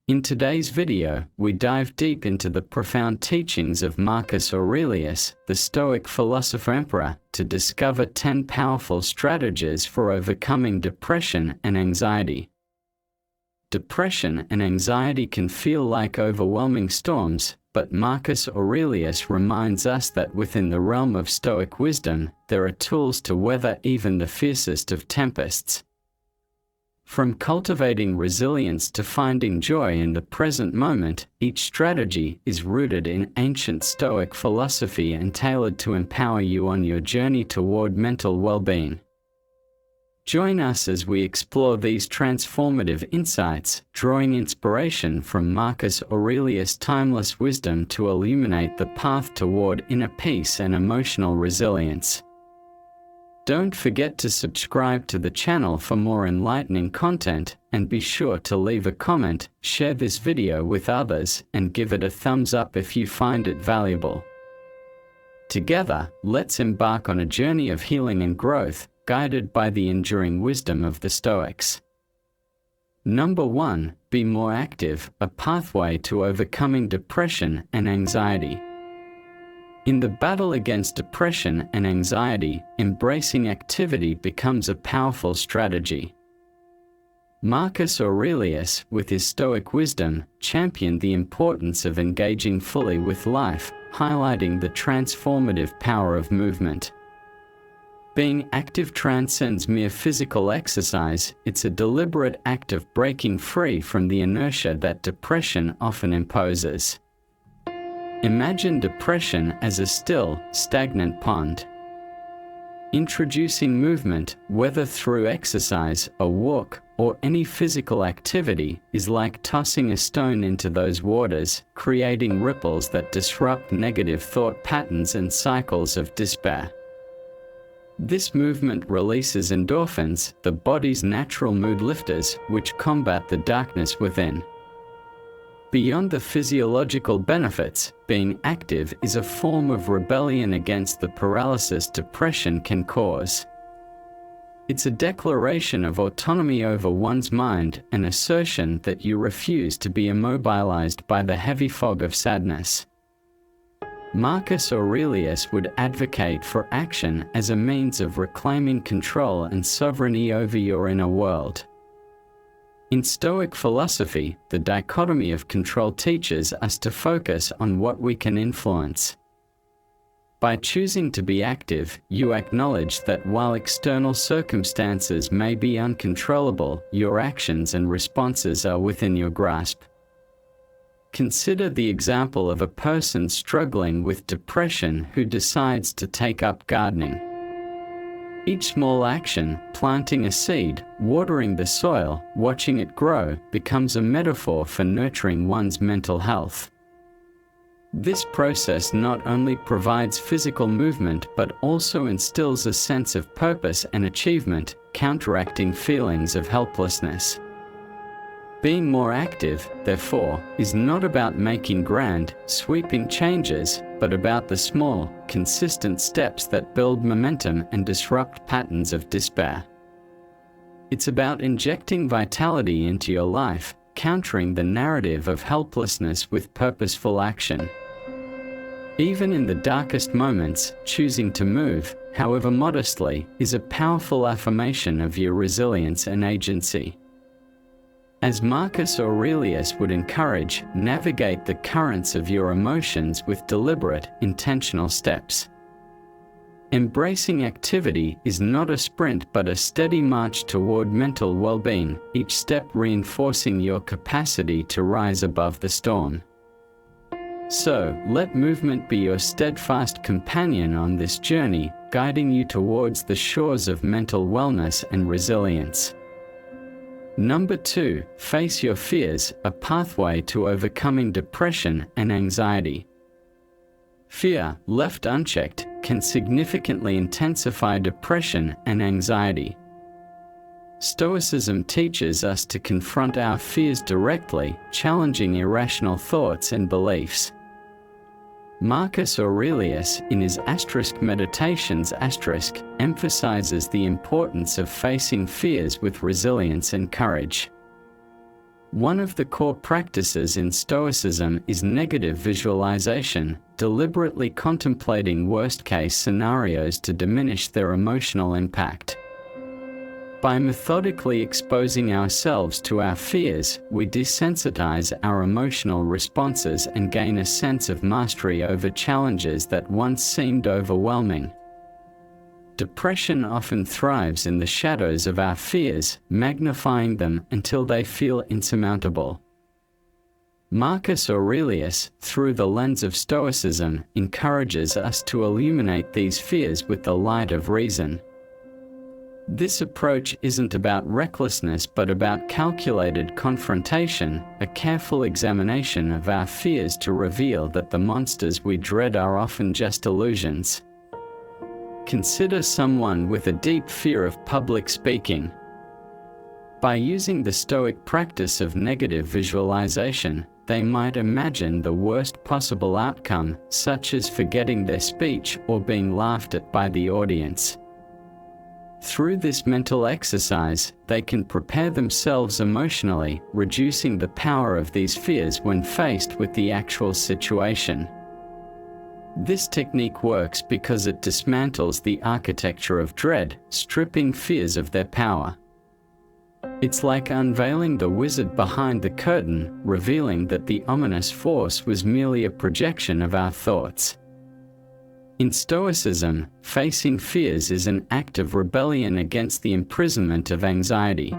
In today's video, we dive deep into the profound teachings of Marcus Aurelius, the Stoic philosopher-emperor, to discover 10 powerful strategies for overcoming depression and anxiety. Depression and anxiety can feel like overwhelming storms, but Marcus Aurelius reminds us that within the realm of Stoic wisdom, there are tools to weather even the fiercest of tempests. From cultivating resilience to finding joy in the present moment, each strategy is rooted in ancient Stoic philosophy and tailored to empower you on your journey toward mental well-being. Join us as we explore these transformative insights, drawing inspiration from Marcus Aurelius' timeless wisdom to illuminate the path toward inner peace and emotional resilience. Don't forget to subscribe to the channel for more enlightening content, and be sure to leave a comment, share this video with others, and give it a thumbs up if you find it valuable. Together, let's embark on a journey of healing and growth, guided by the enduring wisdom of the Stoics. Number 1. Be more active, a pathway to overcoming depression and anxiety. In the battle against depression and anxiety, embracing activity becomes a powerful strategy. Marcus Aurelius, with his Stoic wisdom, championed the importance of engaging fully with life, highlighting the transformative power of movement. Being active transcends mere physical exercise; it's a deliberate act of breaking free from the inertia that depression often imposes. Imagine depression as a still, stagnant pond. Introducing movement, whether through exercise, a walk, or any physical activity, is like tossing a stone into those waters, creating ripples that disrupt negative thought patterns and cycles of despair. This movement releases endorphins, the body's natural mood lifters, which combat the darkness within. Beyond the physiological benefits, being active is a form of rebellion against the paralysis depression can cause. It's a declaration of autonomy over one's mind, an assertion that you refuse to be immobilized by the heavy fog of sadness. Marcus Aurelius would advocate for action as a means of reclaiming control and sovereignty over your inner world. In Stoic philosophy, the dichotomy of control teaches us to focus on what we can influence. By choosing to be active, you acknowledge that while external circumstances may be uncontrollable, your actions and responses are within your grasp. Consider the example of a person struggling with depression who decides to take up gardening. Each small action, planting a seed, watering the soil, watching it grow, becomes a metaphor for nurturing one's mental health. This process not only provides physical movement but also instills a sense of purpose and achievement, counteracting feelings of helplessness. Being more active, therefore, is not about making grand, sweeping changes, but about the small, consistent steps that build momentum and disrupt patterns of despair. It's about injecting vitality into your life, countering the narrative of helplessness with purposeful action. Even in the darkest moments, choosing to move, however modestly, is a powerful affirmation of your resilience and agency. As Marcus Aurelius would encourage, navigate the currents of your emotions with deliberate, intentional steps. Embracing activity is not a sprint but a steady march toward mental well-being, each step reinforcing your capacity to rise above the storm. So, let movement be your steadfast companion on this journey, guiding you towards the shores of mental wellness and resilience. Number 2. Face your fears, a pathway to overcoming depression and anxiety. Fear, left unchecked, can significantly intensify depression and anxiety. Stoicism teaches us to confront our fears directly, challenging irrational thoughts and beliefs. Marcus Aurelius, in his Meditations emphasizes the importance of facing fears with resilience and courage. One of the core practices in Stoicism is negative visualization, deliberately contemplating worst-case scenarios to diminish their emotional impact. By methodically exposing ourselves to our fears, we desensitize our emotional responses and gain a sense of mastery over challenges that once seemed overwhelming. Depression often thrives in the shadows of our fears, magnifying them until they feel insurmountable. Marcus Aurelius, through the lens of Stoicism, encourages us to illuminate these fears with the light of reason. This approach isn't about recklessness but about calculated confrontation, a careful examination of our fears to reveal that the monsters we dread are often just illusions. Consider someone with a deep fear of public speaking. By using the Stoic practice of negative visualization, they might imagine the worst possible outcome, such as forgetting their speech or being laughed at by the audience. Through this mental exercise, they can prepare themselves emotionally, reducing the power of these fears when faced with the actual situation. This technique works because it dismantles the architecture of dread, stripping fears of their power. It's like unveiling the wizard behind the curtain, revealing that the ominous force was merely a projection of our thoughts. In Stoicism, facing fears is an act of rebellion against the imprisonment of anxiety.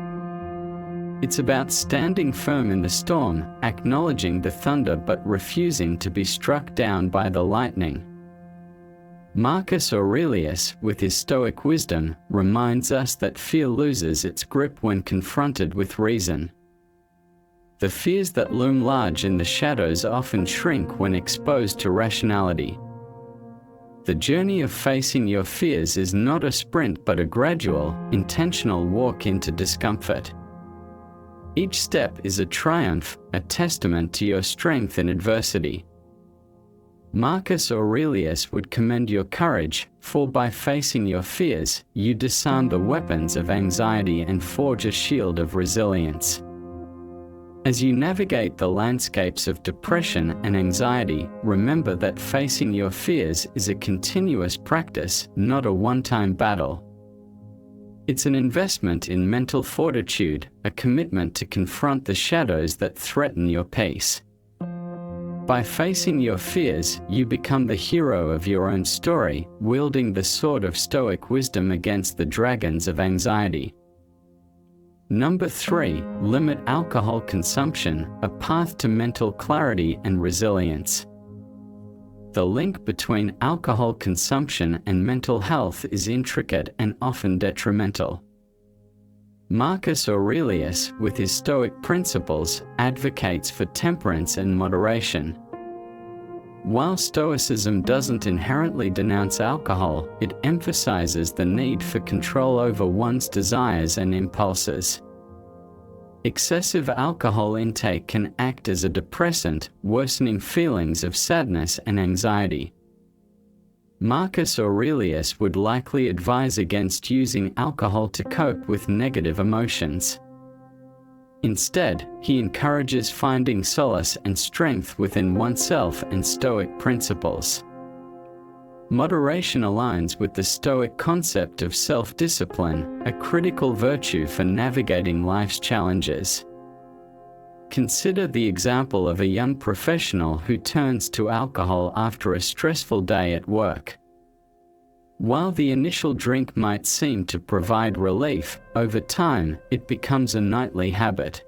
It's about standing firm in the storm, acknowledging the thunder but refusing to be struck down by the lightning. Marcus Aurelius, with his Stoic wisdom, reminds us that fear loses its grip when confronted with reason. The fears that loom large in the shadows often shrink when exposed to rationality. The journey of facing your fears is not a sprint but a gradual, intentional walk into discomfort. Each step is a triumph, a testament to your strength in adversity. Marcus Aurelius would commend your courage, for by facing your fears, you disarm the weapons of anxiety and forge a shield of resilience. As you navigate the landscapes of depression and anxiety, remember that facing your fears is a continuous practice, not a one-time battle. It's an investment in mental fortitude, a commitment to confront the shadows that threaten your peace. By facing your fears, you become the hero of your own story, wielding the sword of Stoic wisdom against the dragons of anxiety. Number 3, limit alcohol consumption, a path to mental clarity and resilience. The link between alcohol consumption and mental health is intricate and often detrimental. Marcus Aurelius, with his Stoic principles, advocates for temperance and moderation. While Stoicism doesn't inherently denounce alcohol, it emphasizes the need for control over one's desires and impulses. Excessive alcohol intake can act as a depressant, worsening feelings of sadness and anxiety. Marcus Aurelius would likely advise against using alcohol to cope with negative emotions. Instead, he encourages finding solace and strength within oneself and Stoic principles. Moderation aligns with the Stoic concept of self-discipline, a critical virtue for navigating life's challenges. Consider the example of a young professional who turns to alcohol after a stressful day at work. While the initial drink might seem to provide relief, over time, it becomes a nightly habit.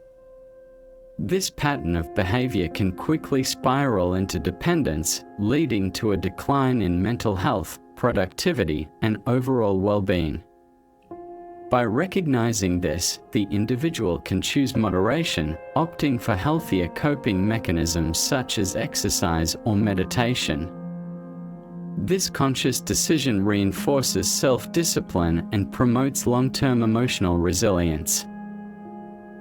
This pattern of behavior can quickly spiral into dependence, leading to a decline in mental health, productivity, and overall well-being. By recognizing this, the individual can choose moderation, opting for healthier coping mechanisms such as exercise or meditation. This conscious decision reinforces self-discipline and promotes long-term emotional resilience.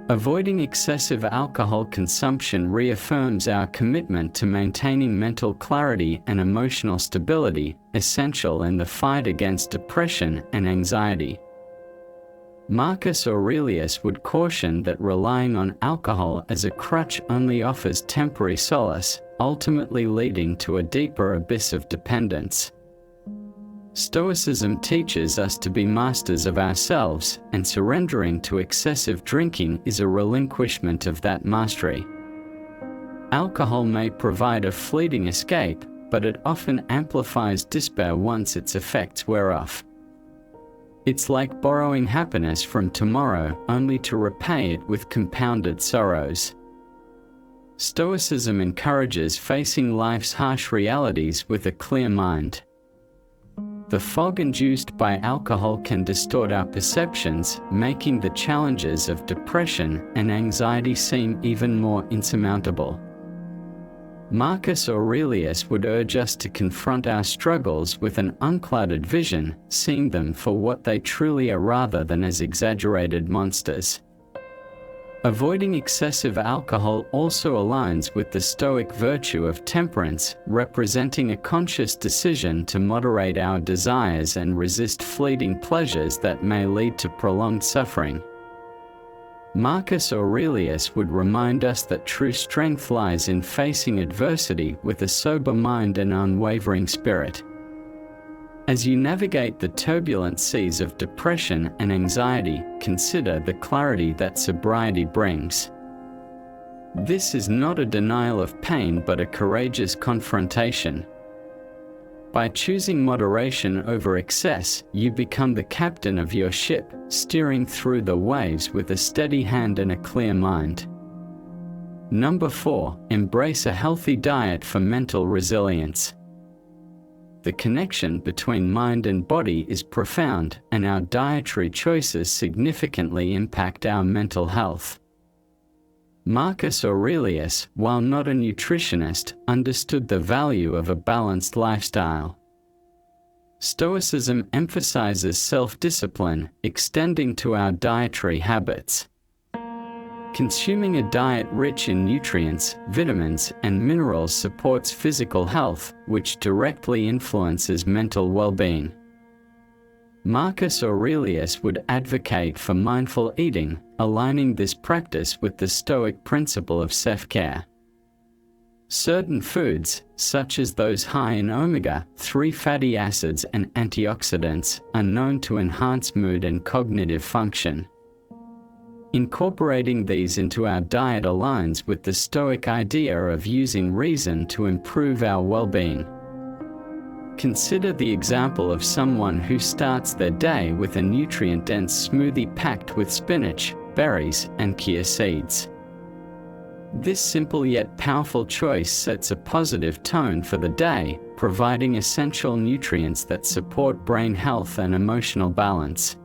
Avoiding excessive alcohol consumption reaffirms our commitment to maintaining mental clarity and emotional stability, essential in the fight against depression and anxiety. Marcus Aurelius would caution that relying on alcohol as a crutch only offers temporary solace, ultimately leading to a deeper abyss of dependence. Stoicism teaches us to be masters of ourselves, and surrendering to excessive drinking is a relinquishment of that mastery. Alcohol may provide a fleeting escape, but it often amplifies despair once its effects wear off. It's like borrowing happiness from tomorrow only to repay it with compounded sorrows. Stoicism encourages facing life's harsh realities with a clear mind. The fog induced by alcohol can distort our perceptions, making the challenges of depression and anxiety seem even more insurmountable. Marcus Aurelius would urge us to confront our struggles with an unclouded vision, seeing them for what they truly are rather than as exaggerated monsters. Avoiding excessive alcohol also aligns with the Stoic virtue of temperance, representing a conscious decision to moderate our desires and resist fleeting pleasures that may lead to prolonged suffering. Marcus Aurelius would remind us that true strength lies in facing adversity with a sober mind and unwavering spirit. As you navigate the turbulent seas of depression and anxiety, consider the clarity that sobriety brings. This is not a denial of pain but a courageous confrontation. By choosing moderation over excess, you become the captain of your ship, steering through the waves with a steady hand and a clear mind. Number 4, embrace a healthy diet for mental resilience. The connection between mind and body is profound, and our dietary choices significantly impact our mental health. Marcus Aurelius, while not a nutritionist, understood the value of a balanced lifestyle. Stoicism emphasizes self-discipline, extending to our dietary habits. Consuming a diet rich in nutrients, vitamins, and minerals supports physical health, which directly influences mental well-being. Marcus Aurelius would advocate for mindful eating, aligning this practice with the Stoic principle of self-care. Certain foods, such as those high in omega-3 fatty acids and antioxidants, are known to enhance mood and cognitive function. Incorporating these into our diet aligns with the Stoic idea of using reason to improve our well-being. Consider the example of someone who starts their day with a nutrient-dense smoothie packed with spinach, berries, and chia seeds. This simple yet powerful choice sets a positive tone for the day, providing essential nutrients that support brain health and emotional balance.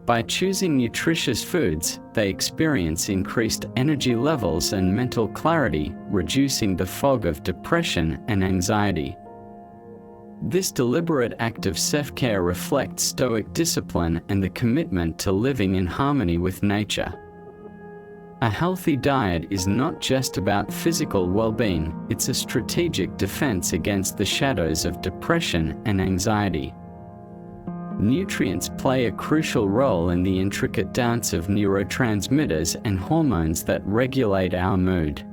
By choosing nutritious foods, they experience increased energy levels and mental clarity, reducing the fog of depression and anxiety. This deliberate act of self-care reflects Stoic discipline and the commitment to living in harmony with nature. A healthy diet is not just about physical well-being, it's a strategic defense against the shadows of depression and anxiety. Nutrients play a crucial role in the intricate dance of neurotransmitters and hormones that regulate our mood.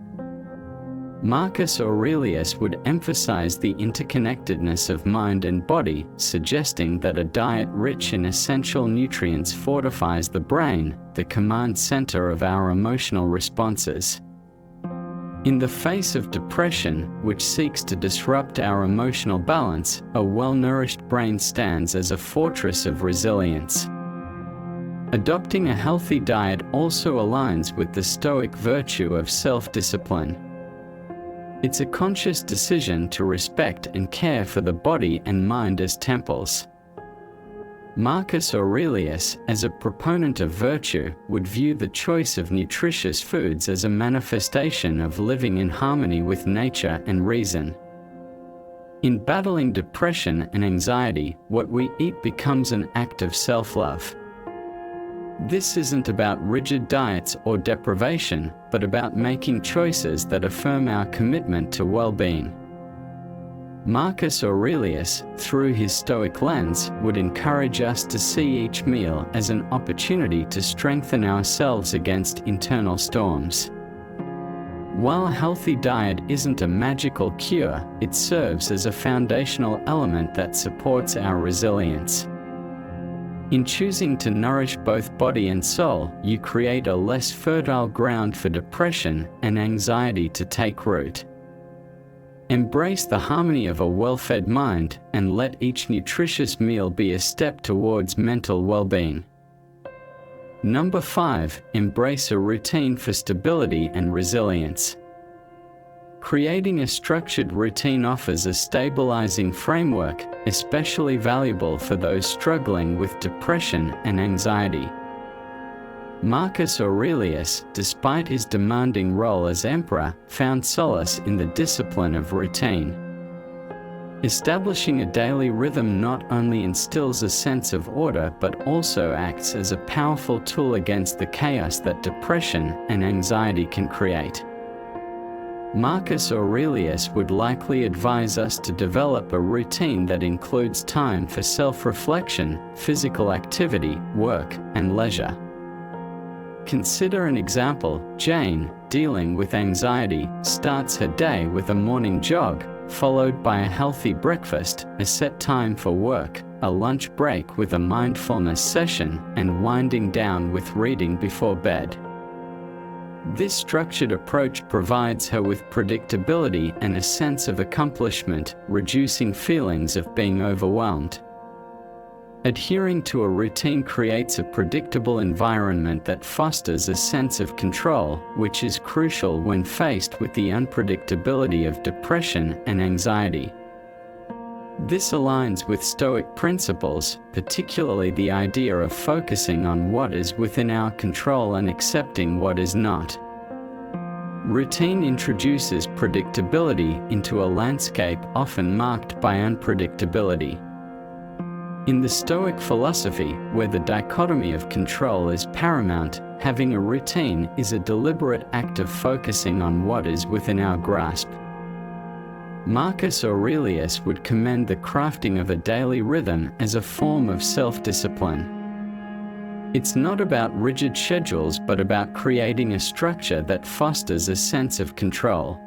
Marcus Aurelius would emphasize the interconnectedness of mind and body, suggesting that a diet rich in essential nutrients fortifies the brain, the command center of our emotional responses. In the face of depression, which seeks to disrupt our emotional balance, a well-nourished brain stands as a fortress of resilience. Adopting a healthy diet also aligns with the Stoic virtue of self-discipline. It's a conscious decision to respect and care for the body and mind as temples. Marcus Aurelius, as a proponent of virtue, would view the choice of nutritious foods as a manifestation of living in harmony with nature and reason. In battling depression and anxiety, what we eat becomes an act of self-love. This isn't about rigid diets or deprivation, but about making choices that affirm our commitment to well-being. Marcus Aurelius, through his Stoic lens, would encourage us to see each meal as an opportunity to strengthen ourselves against internal storms. While a healthy diet isn't a magical cure, it serves as a foundational element that supports our resilience. In choosing to nourish both body and soul, you create a less fertile ground for depression and anxiety to take root. Embrace the harmony of a well-fed mind, and let each nutritious meal be a step towards mental well-being. Number 5. Embrace a routine for stability and resilience. Creating a structured routine offers a stabilizing framework, especially valuable for those struggling with depression and anxiety. Marcus Aurelius, despite his demanding role as emperor, found solace in the discipline of routine. Establishing a daily rhythm not only instills a sense of order but also acts as a powerful tool against the chaos that depression and anxiety can create. Marcus Aurelius would likely advise us to develop a routine that includes time for self-reflection, physical activity, work, and leisure. Consider an example. Jane, dealing with anxiety, starts her day with a morning jog, followed by a healthy breakfast, a set time for work, a lunch break with a mindfulness session, and winding down with reading before bed. This structured approach provides her with predictability and a sense of accomplishment, reducing feelings of being overwhelmed. Adhering to a routine creates a predictable environment that fosters a sense of control, which is crucial when faced with the unpredictability of depression and anxiety. This aligns with Stoic principles, particularly the idea of focusing on what is within our control and accepting what is not. Routine introduces predictability into a landscape often marked by unpredictability. In the Stoic philosophy, where the dichotomy of control is paramount, having a routine is a deliberate act of focusing on what is within our grasp. Marcus Aurelius would commend the crafting of a daily rhythm as a form of self-discipline. It's not about rigid schedules but about creating a structure that fosters a sense of control.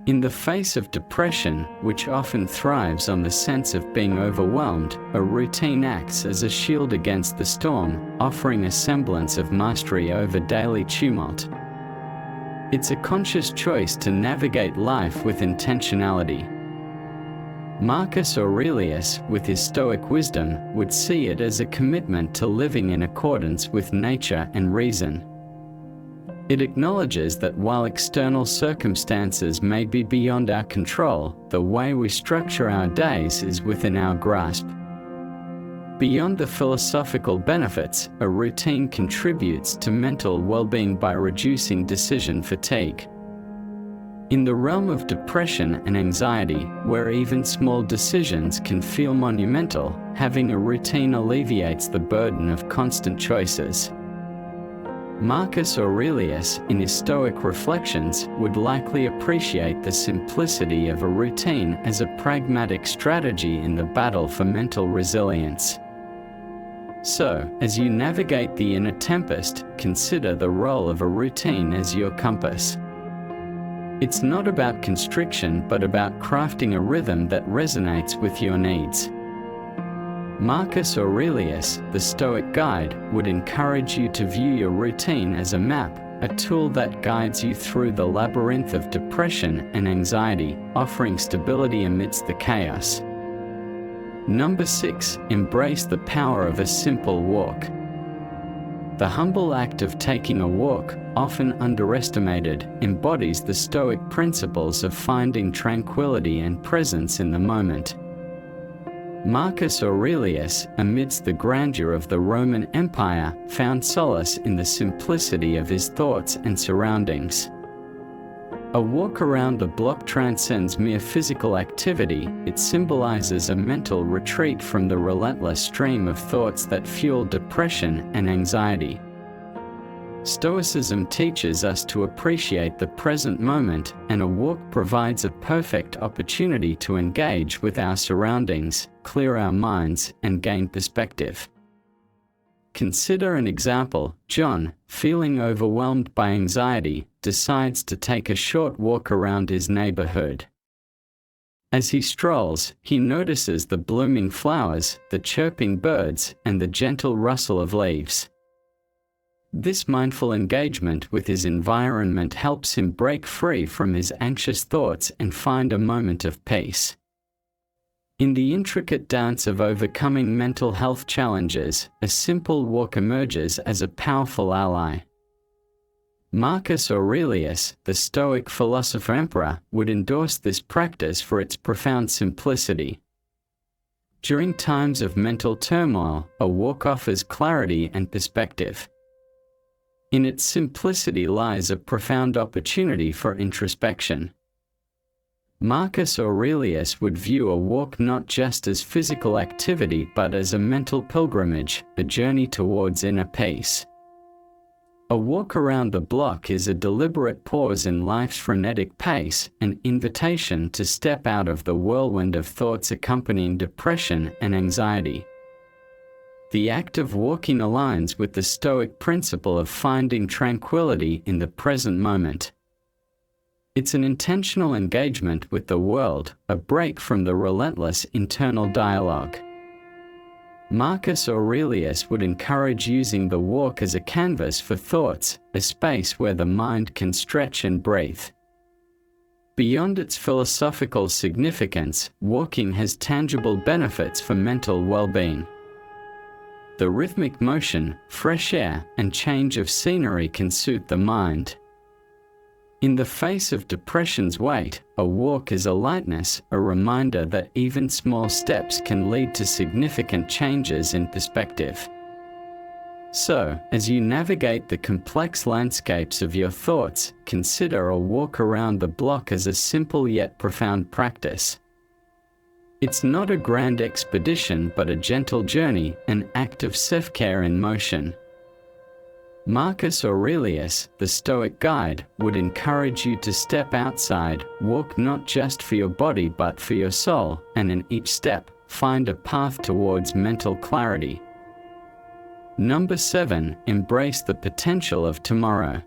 In the face of depression, which often thrives on the sense of being overwhelmed, a routine acts as a shield against the storm, offering a semblance of mastery over daily tumult. It's a conscious choice to navigate life with intentionality. Marcus Aurelius, with his Stoic wisdom, would see it as a commitment to living in accordance with nature and reason. It acknowledges that while external circumstances may be beyond our control, the way we structure our days is within our grasp. Beyond the philosophical benefits, a routine contributes to mental well-being by reducing decision fatigue. In the realm of depression and anxiety, where even small decisions can feel monumental, having a routine alleviates the burden of constant choices. Marcus Aurelius, in his Stoic reflections, would likely appreciate the simplicity of a routine as a pragmatic strategy in the battle for mental resilience. So, as you navigate the inner tempest, consider the role of a routine as your compass. It's not about constriction but about crafting a rhythm that resonates with your needs. Marcus Aurelius, the Stoic guide, would encourage you to view your routine as a map, a tool that guides you through the labyrinth of depression and anxiety, offering stability amidst the chaos. Number 6. Embrace the power of a simple walk. The humble act of taking a walk, often underestimated, embodies the Stoic principles of finding tranquility and presence in the moment. Marcus Aurelius, amidst the grandeur of the Roman Empire, found solace in the simplicity of his thoughts and surroundings. A walk around the block transcends mere physical activity, it symbolizes a mental retreat from the relentless stream of thoughts that fuel depression and anxiety. Stoicism teaches us to appreciate the present moment, and a walk provides a perfect opportunity to engage with our surroundings, clear our minds, and gain perspective. Consider an example. John, feeling overwhelmed by anxiety, decides to take a short walk around his neighborhood. As he strolls, he notices the blooming flowers, the chirping birds, and the gentle rustle of leaves. This mindful engagement with his environment helps him break free from his anxious thoughts and find a moment of peace. In the intricate dance of overcoming mental health challenges, a simple walk emerges as a powerful ally. Marcus Aurelius, the Stoic philosopher emperor, would endorse this practice for its profound simplicity. During times of mental turmoil, a walk offers clarity and perspective. In its simplicity lies a profound opportunity for introspection. Marcus Aurelius would view a walk not just as physical activity but as a mental pilgrimage, a journey towards inner peace. A walk around the block is a deliberate pause in life's frenetic pace, an invitation to step out of the whirlwind of thoughts accompanying depression and anxiety. The act of walking aligns with the Stoic principle of finding tranquility in the present moment. It's an intentional engagement with the world, a break from the relentless internal dialogue. Marcus Aurelius would encourage using the walk as a canvas for thoughts, a space where the mind can stretch and breathe. Beyond its philosophical significance, walking has tangible benefits for mental well-being. The rhythmic motion, fresh air, and change of scenery can soothe the mind. In the face of depression's weight, a walk is a lightness, a reminder that even small steps can lead to significant changes in perspective. So, as you navigate the complex landscapes of your thoughts, consider a walk around the block as a simple yet profound practice. It's not a grand expedition but a gentle journey, an act of self-care in motion. Marcus Aurelius, the Stoic guide, would encourage you to step outside, walk not just for your body but for your soul, and in each step, find a path towards mental clarity. Number 7. Embrace the potential of tomorrow.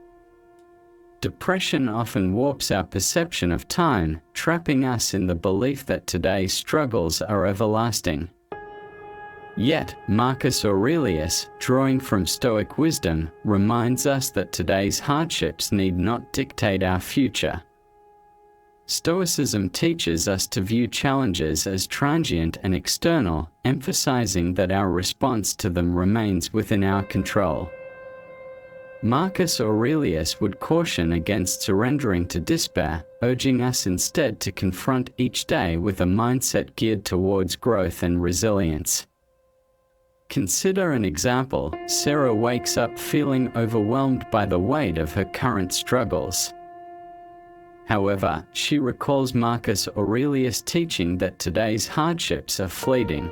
Depression often warps our perception of time, trapping us in the belief that today's struggles are everlasting. Yet, Marcus Aurelius, drawing from Stoic wisdom, reminds us that today's hardships need not dictate our future. Stoicism teaches us to view challenges as transient and external, emphasizing that our response to them remains within our control. Marcus Aurelius would caution against surrendering to despair, urging us instead to confront each day with a mindset geared towards growth and resilience. Consider an example. Sarah wakes up feeling overwhelmed by the weight of her current struggles. However, she recalls Marcus Aurelius' teaching that today's hardships are fleeting.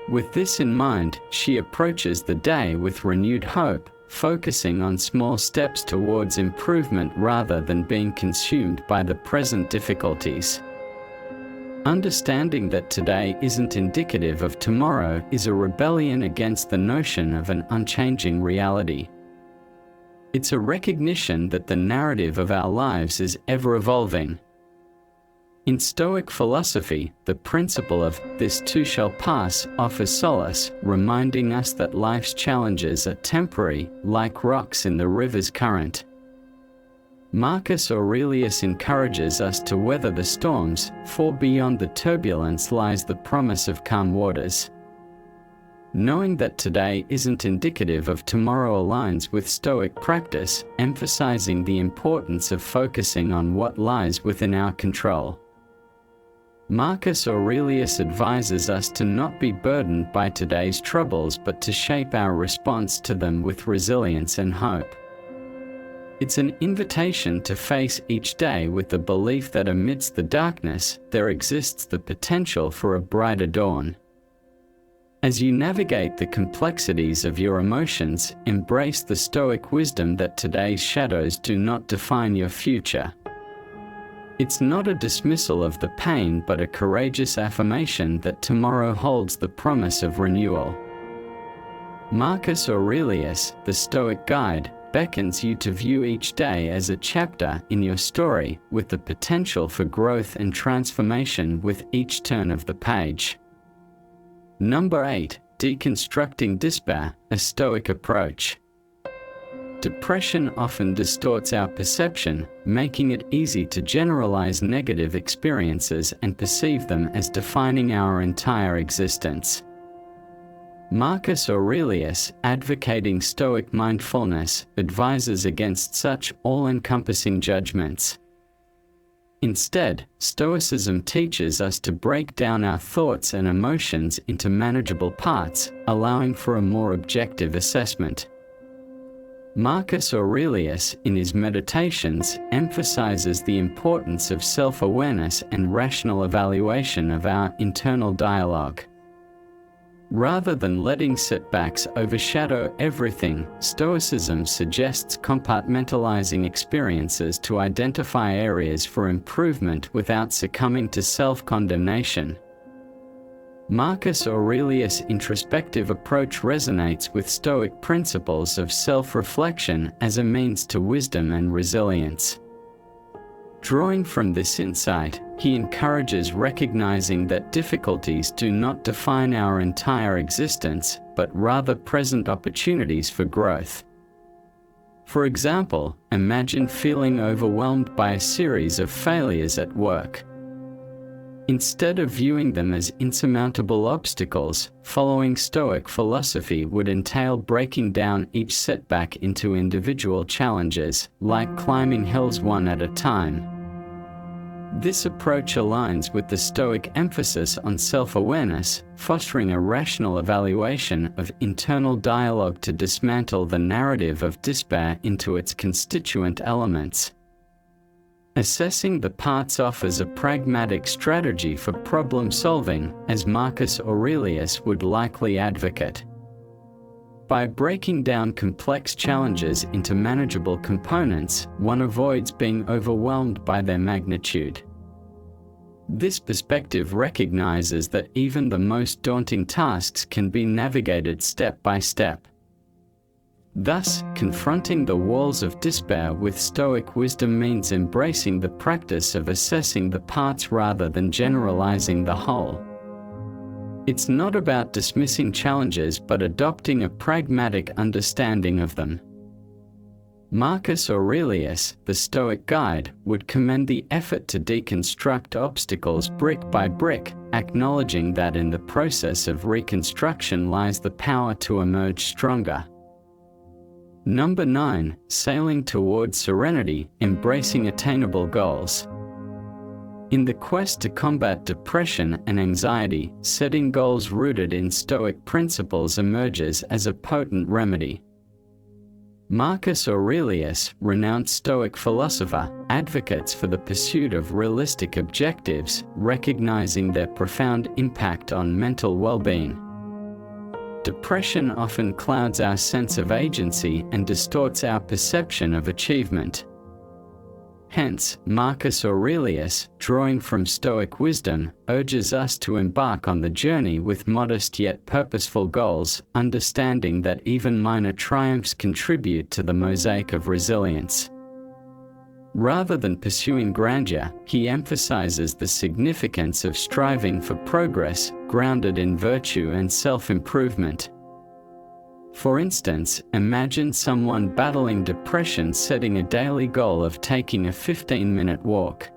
With this in mind, she approaches the day with renewed hope, focusing on small steps towards improvement rather than being consumed by the present difficulties. Understanding that today isn't indicative of tomorrow is a rebellion against the notion of an unchanging reality. It's a recognition that the narrative of our lives is ever-evolving. In Stoic philosophy, the principle of "this too shall pass" offers solace, reminding us that life's challenges are temporary, like rocks in the river's current. Marcus Aurelius encourages us to weather the storms, for beyond the turbulence lies the promise of calm waters. Knowing that today isn't indicative of tomorrow aligns with Stoic practice, emphasizing the importance of focusing on what lies within our control. Marcus Aurelius advises us to not be burdened by today's troubles but to shape our response to them with resilience and hope. It's an invitation to face each day with the belief that amidst the darkness, there exists the potential for a brighter dawn. As you navigate the complexities of your emotions, embrace the Stoic wisdom that today's shadows do not define your future. It's not a dismissal of the pain, but a courageous affirmation that tomorrow holds the promise of renewal. Marcus Aurelius, the Stoic guide, beckons you to view each day as a chapter in your story, with the potential for growth and transformation with each turn of the page. Number 8. Deconstructing despair, a Stoic approach. Depression often distorts our perception, making it easy to generalize negative experiences and perceive them as defining our entire existence. Marcus Aurelius, advocating Stoic mindfulness, advises against such all-encompassing judgments. Instead, Stoicism teaches us to break down our thoughts and emotions into manageable parts, allowing for a more objective assessment. Marcus Aurelius, in his Meditations, emphasizes the importance of self-awareness and rational evaluation of our internal dialogue. Rather than letting setbacks overshadow everything, Stoicism suggests compartmentalizing experiences to identify areas for improvement without succumbing to self-condemnation. Marcus Aurelius' introspective approach resonates with Stoic principles of self-reflection as a means to wisdom and resilience. Drawing from this insight, he encourages recognizing that difficulties do not define our entire existence, but rather present opportunities for growth. For example, imagine feeling overwhelmed by a series of failures at work. Instead of viewing them as insurmountable obstacles, following Stoic philosophy would entail breaking down each setback into individual challenges, like climbing hills one at a time. This approach aligns with the Stoic emphasis on self-awareness, fostering a rational evaluation of internal dialogue to dismantle the narrative of despair into its constituent elements. Assessing the parts offers a pragmatic strategy for problem-solving, as Marcus Aurelius would likely advocate. By breaking down complex challenges into manageable components, one avoids being overwhelmed by their magnitude. This perspective recognizes that even the most daunting tasks can be navigated step by step. Thus, confronting the walls of despair with Stoic wisdom means embracing the practice of assessing the parts rather than generalizing the whole. It's not about dismissing challenges but adopting a pragmatic understanding of them. Marcus Aurelius, the Stoic guide, would commend the effort to deconstruct obstacles brick by brick, acknowledging that in the process of reconstruction lies the power to emerge stronger. Number 9. Sailing towards serenity, embracing attainable goals. In the quest to combat depression and anxiety, setting goals rooted in Stoic principles emerges as a potent remedy. Marcus Aurelius, renowned Stoic philosopher, advocates for the pursuit of realistic objectives, recognizing their profound impact on mental well-being. Depression often clouds our sense of agency and distorts our perception of achievement. Hence, Marcus Aurelius, drawing from Stoic wisdom, urges us to embark on the journey with modest yet purposeful goals, understanding that even minor triumphs contribute to the mosaic of resilience. Rather than pursuing grandeur, he emphasizes the significance of striving for progress, grounded in virtue and self-improvement. For instance, imagine someone battling depression setting a daily goal of taking a 15-minute walk.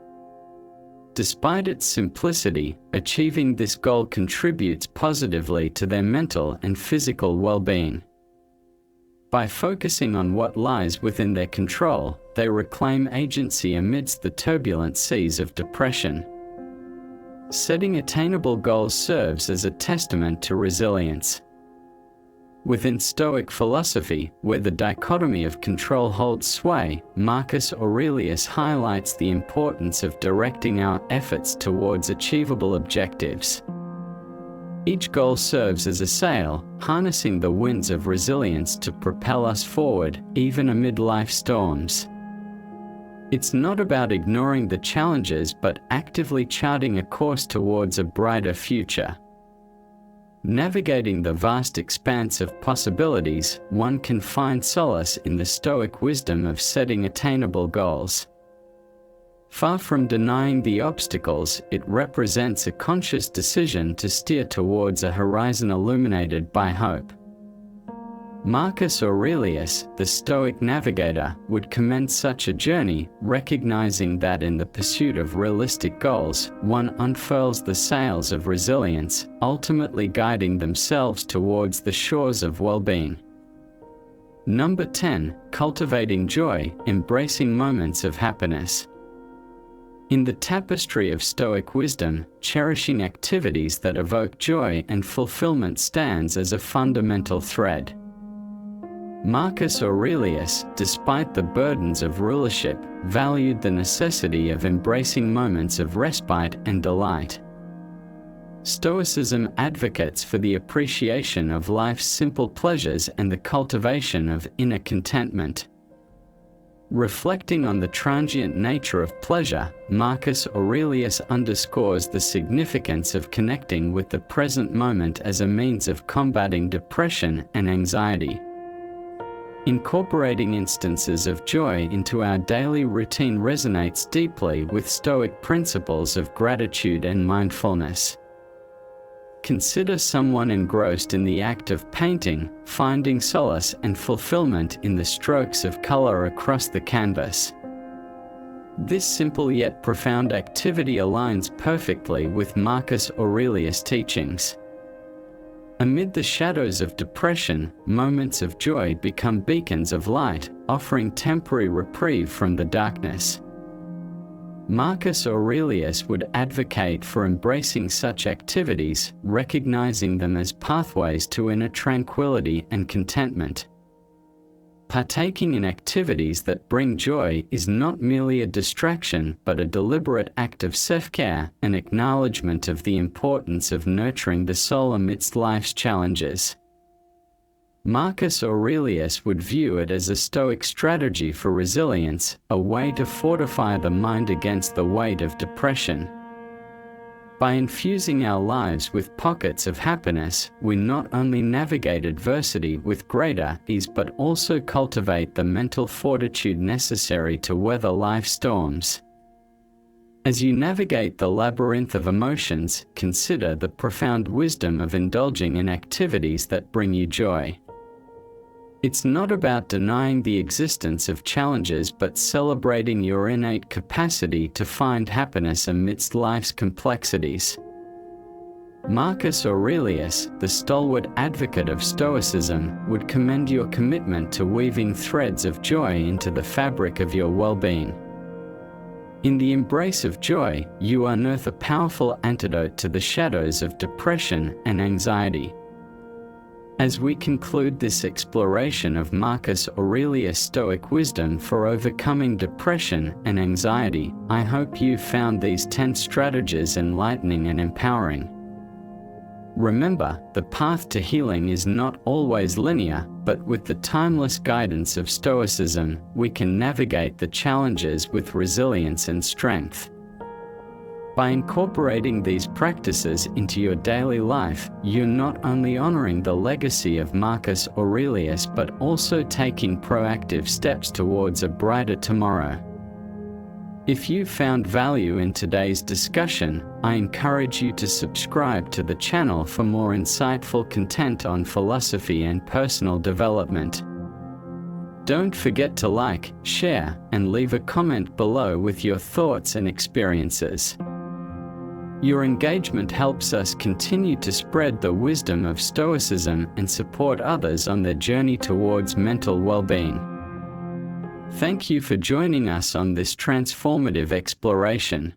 Despite its simplicity, achieving this goal contributes positively to their mental and physical well-being. By focusing on what lies within their control, they reclaim agency amidst the turbulent seas of depression. Setting attainable goals serves as a testament to resilience. Within Stoic philosophy, where the dichotomy of control holds sway, Marcus Aurelius highlights the importance of directing our efforts towards achievable objectives. Each goal serves as a sail, harnessing the winds of resilience to propel us forward, even amid life storms. It's not about ignoring the challenges but actively charting a course towards a brighter future. Navigating the vast expanse of possibilities, one can find solace in the Stoic wisdom of setting attainable goals. Far from denying the obstacles, it represents a conscious decision to steer towards a horizon illuminated by hope. Marcus Aurelius, the Stoic navigator, would commend such a journey, recognizing that in the pursuit of realistic goals, one unfurls the sails of resilience, ultimately guiding themselves towards the shores of well-being. Number 10. Cultivating joy, embracing moments of happiness. In the tapestry of Stoic wisdom, cherishing activities that evoke joy and fulfillment stands as a fundamental thread. Marcus Aurelius, despite the burdens of rulership, valued the necessity of embracing moments of respite and delight. Stoicism advocates for the appreciation of life's simple pleasures and the cultivation of inner contentment. Reflecting on the transient nature of pleasure, Marcus Aurelius underscores the significance of connecting with the present moment as a means of combating depression and anxiety. Incorporating instances of joy into our daily routine resonates deeply with Stoic principles of gratitude and mindfulness. Consider someone engrossed in the act of painting, finding solace and fulfillment in the strokes of color across the canvas. This simple yet profound activity aligns perfectly with Marcus Aurelius' teachings. Amid the shadows of depression, moments of joy become beacons of light, offering temporary reprieve from the darkness. Marcus Aurelius would advocate for embracing such activities, recognizing them as pathways to inner tranquility and contentment. Partaking in activities that bring joy is not merely a distraction but a deliberate act of self-care, an acknowledgement of the importance of nurturing the soul amidst life's challenges. Marcus Aurelius would view it as a Stoic strategy for resilience, a way to fortify the mind against the weight of depression. By infusing our lives with pockets of happiness, we not only navigate adversity with greater ease but also cultivate the mental fortitude necessary to weather life's storms. As you navigate the labyrinth of emotions, consider the profound wisdom of indulging in activities that bring you joy. It's not about denying the existence of challenges but celebrating your innate capacity to find happiness amidst life's complexities. Marcus Aurelius, the stalwart advocate of Stoicism, would commend your commitment to weaving threads of joy into the fabric of your well-being. In the embrace of joy, you unearth a powerful antidote to the shadows of depression and anxiety. As we conclude this exploration of Marcus Aurelius' Stoic wisdom for overcoming depression and anxiety, I hope you found these 10 strategies enlightening and empowering. Remember, the path to healing is not always linear, but with the timeless guidance of Stoicism, we can navigate the challenges with resilience and strength. By incorporating these practices into your daily life, you're not only honoring the legacy of Marcus Aurelius but also taking proactive steps towards a brighter tomorrow. If you found value in today's discussion, I encourage you to subscribe to the channel for more insightful content on philosophy and personal development. Don't forget to like, share, and leave a comment below with your thoughts and experiences. Your engagement helps us continue to spread the wisdom of Stoicism and support others on their journey towards mental well-being. Thank you for joining us on this transformative exploration.